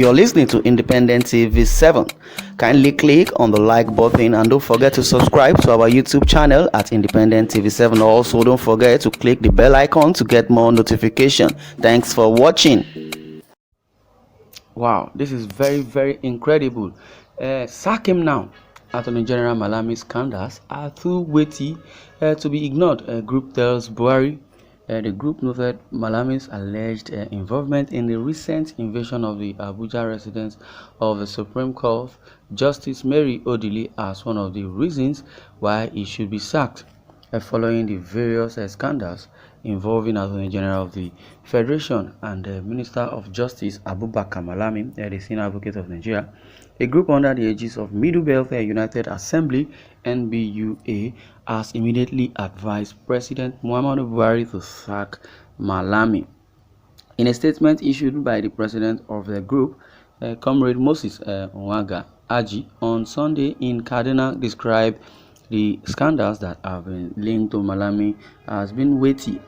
You're listening to Independent TV 7. Kindly click on the like button and don't forget to subscribe to our YouTube channel at Independent TV 7. Also, don't forget to click the bell icon to get more notification. Thanks for watching. Wow, this is very incredible. Sack him now. Attorney General Malami scandals are too weighty to be ignored. Group tells BUHARI. The group noted Malami's alleged involvement in the recent invasion of the Abuja residence of the Supreme Court Justice Mary Odili as one of the reasons why he should be sacked. Following the various scandals involving Attorney General of the Federation and Minister of Justice Abubakar Malami, the Senior Advocate of Nigeria, a group under the aegis of Middle Belt United Assembly (NBUA) has immediately advised President Muhammadu Buhari to sack Malami. In a statement issued by the president of the group, Comrade Moses Nwaga Aji, on Sunday in Kaduna, described the scandals that have been linked to Malami as being weighty.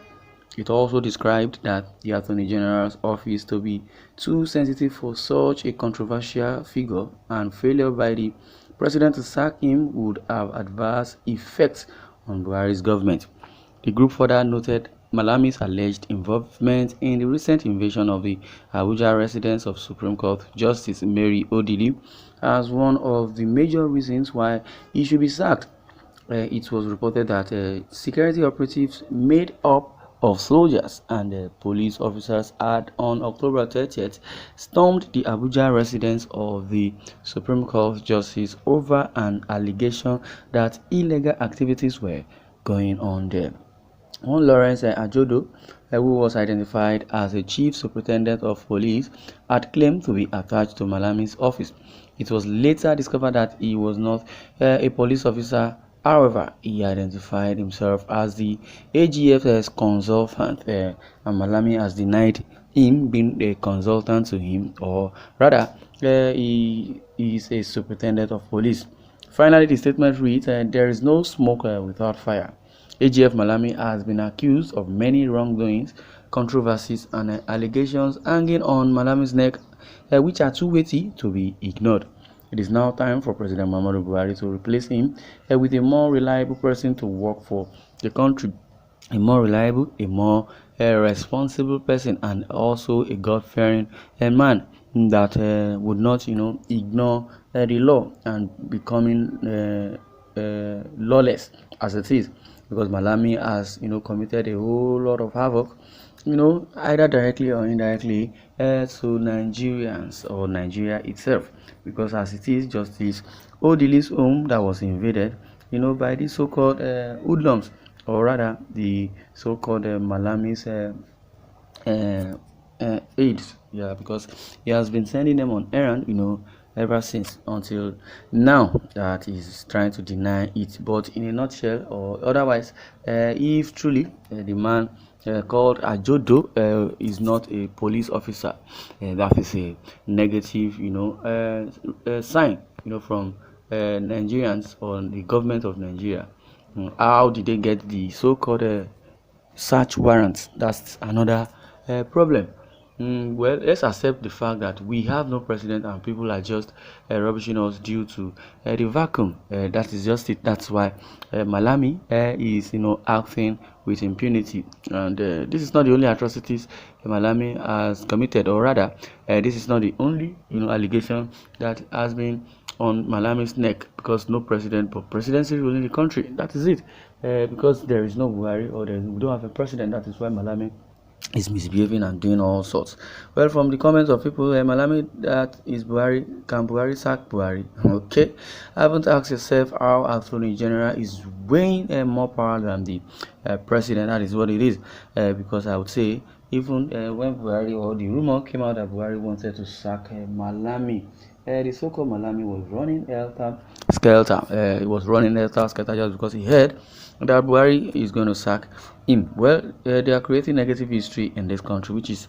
It also described that the Attorney General's office to be too sensitive for such a controversial figure, and failure by the president to sack him would have adverse effects on Buhari's government. The group further noted Malami's alleged involvement in the recent invasion of the Abuja residence of Supreme Court Justice Mary Odili as one of the major reasons why he should be sacked. It was reported that security operatives made up of soldiers and police officers had on October 30th stormed the Abuja residence of the Supreme Court Justice over an allegation that illegal activities were going on there. One Lawrence Ajodo, who was identified as a chief superintendent of police, had claimed to be attached to Malami's office. It was later discovered that he was not a police officer. However, he identified himself as the AGF's consultant, and Malami has denied him being a consultant to him, or rather, he is a superintendent of police. Finally, the statement reads, there is no smoke without fire. AGF Malami has been accused of many wrongdoings, controversies, and allegations hanging on Malami's neck, which are too weighty to be ignored. It is now time for President Muhammadu Buhari to replace him with a more reliable person to work for the country. A more reliable, a more responsible person, and also a God-fearing man that would not, ignore the law and becoming lawless as it is. Because Malami has, committed a whole lot of havoc, either directly or indirectly to Nigerians or Nigeria itself. Because as it is, Justice Odili's home that was invaded, by the so-called hoodlums, or rather the so-called Malami's aides. Yeah, because he has been sending them on errand, ever since, until now that he's trying to deny it. But in a nutshell, or otherwise, if truly the man called Ajodo is not a police officer, that is a negative, sign, from Nigerians or the government of Nigeria. How did they get the so-called search warrants? That's another problem. Well, let's accept the fact that we have no president and people are just rubbishing us due to the vacuum. That is just it. That's why Malami is, acting with impunity. And this is not the only atrocities Malami has committed, or rather, this is not the only, allegation that has been on Malami's neck, because no president but presidency ruling the country. That is it. Because there is no Buhari, or we don't have a president. That is why Malami is misbehaving and doing all sorts. Well, from the comments of people, Malami, that is Buhari, can Buhari sack Buhari? Okay, haven't asked yourself how Attorney General is weighing more power than the president. That is what it is, because I would say even when Buhari, or the rumor came out that Buhari wanted to sack Malami, the so-called Malami was running helter-skelter. He was running helter-skelter just because he heard that Buhari is going to sack him. Well, they are creating negative history in this country, which is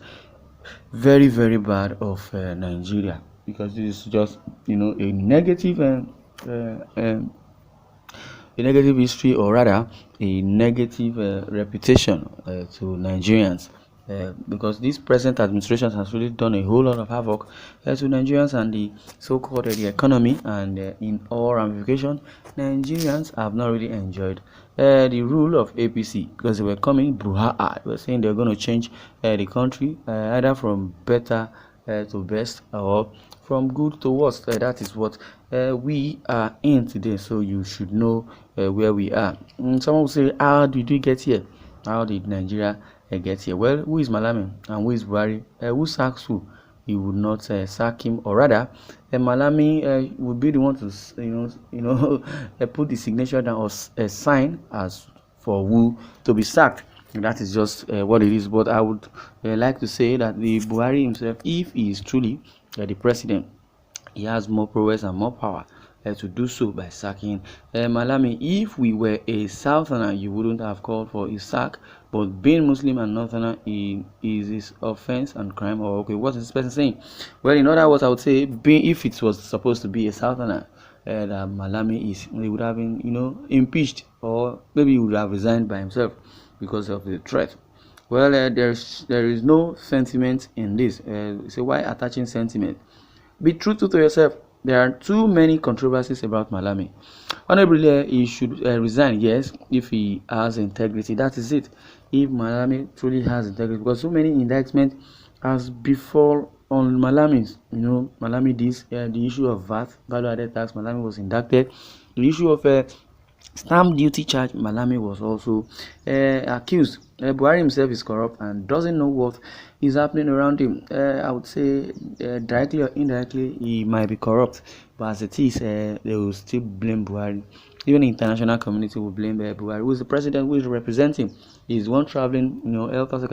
very bad of Nigeria, because this is just, a negative a negative history, or rather a negative reputation to Nigerians. because this present administration has really done a whole lot of havoc to Nigerians and the so-called the economy, and in all ramifications, Nigerians have not really enjoyed the rule of APC, because they were coming BUHARI. They were saying they're going to change the country either from better to best, or from good to worst. That is what we are in today, so you should know where we are. Someone will say, how did we get here? How did Nigeria get here? Well, who is Malami and who is Buhari? Who sacks who? He would not sack him, or rather, Malami would be the one to put the signature down, or sign as for who to be sacked. That is just what it is. But I would like to say that the Buhari himself, if he is truly the president, he has more prowess and more power to do so by sacking Malami. If we were a southerner, you wouldn't have called for his sack, but being Muslim and northerner is his offense and crime. Or okay, what is this person saying? Well, in other words, I would say, if it was supposed to be a southerner, that Malami he would have been impeached, or maybe he would have resigned by himself because of the threat. Well, there is no sentiment in this. So why attaching sentiment? Be truthful to yourself. There are too many controversies about Malami. Honorably, he should resign, yes, if he has integrity. That is it. If Malami truly has integrity, because so many indictments has befall on Malami. Malami this the issue of VAT, value added tax. Malami was indicted. The issue of stamp duty charge, Malami was also accused. Buhari himself is corrupt and doesn't know what is happening around him. I would say directly or indirectly he might be corrupt, but as it is, they will still blame Buhari. Even the international community will blame Buhari, who is the president, who is representing. He's one traveling,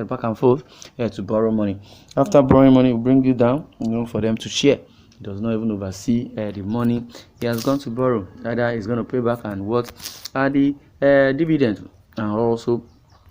back and forth to borrow money. After borrowing money, will bring you down, for them to share. He does not even oversee the money he has gone to borrow. Either he's going to pay back, and what are the dividends, and also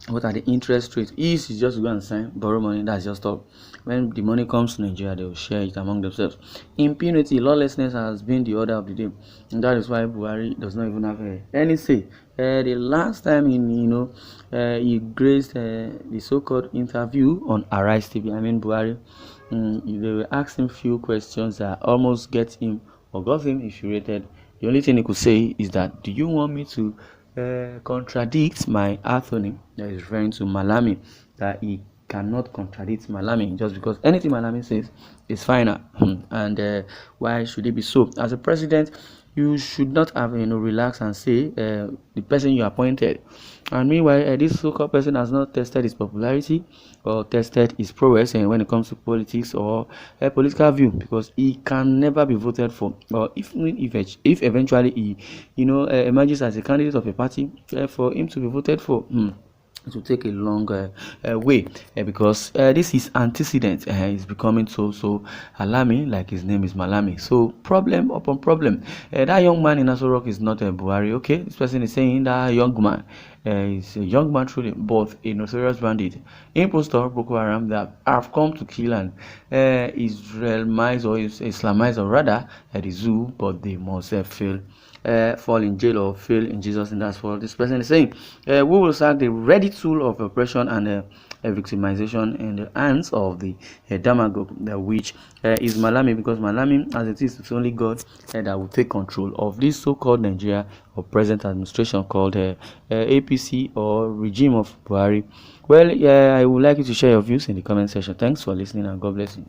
what are the interest rates. He's just to go and sign, borrow money, that's just all. When the money comes to Nigeria, they will share it among themselves. Impunity, lawlessness has been the order of the day, and that is why Buhari does not even have any say. The last time he graced the so-called interview on Arise TV, Buhari, they will ask him few questions that almost get him or got him infuriated. The only thing he could say is that, do you want me to contradict my attorney? That is referring to Malami, that he cannot contradict Malami, just because anything Malami says is final. And why should it be so? As a president, you should not have relax and say the person you appointed, and meanwhile this so-called person has not tested his popularity or tested his prowess when it comes to politics or political view, because he can never be voted for. Or if eventually he emerges as a candidate of a party, for him to be voted for, it will take a long way, because this is antecedent. Is becoming so alarming, like his name is Malami. So problem upon problem. That young man in Aso Rock is not Buhari. Okay, this person is saying that young man is a young man truly, but a notorious bandit, impostor, Boko Haram, that have come to kill and Israelize or Islamize, or rather the zoo, but they must fall in jail or fail in Jesus. And that's what this person is saying. We will sack the ready tool of oppression and victimization in the hands of the demagogue, which is Malami, because Malami, as it is, it's only God that will take control of this so-called Nigeria or present administration called APC or regime of Buhari. Well, I would like you to share your views in the comment section. Thanks for listening, and God bless you.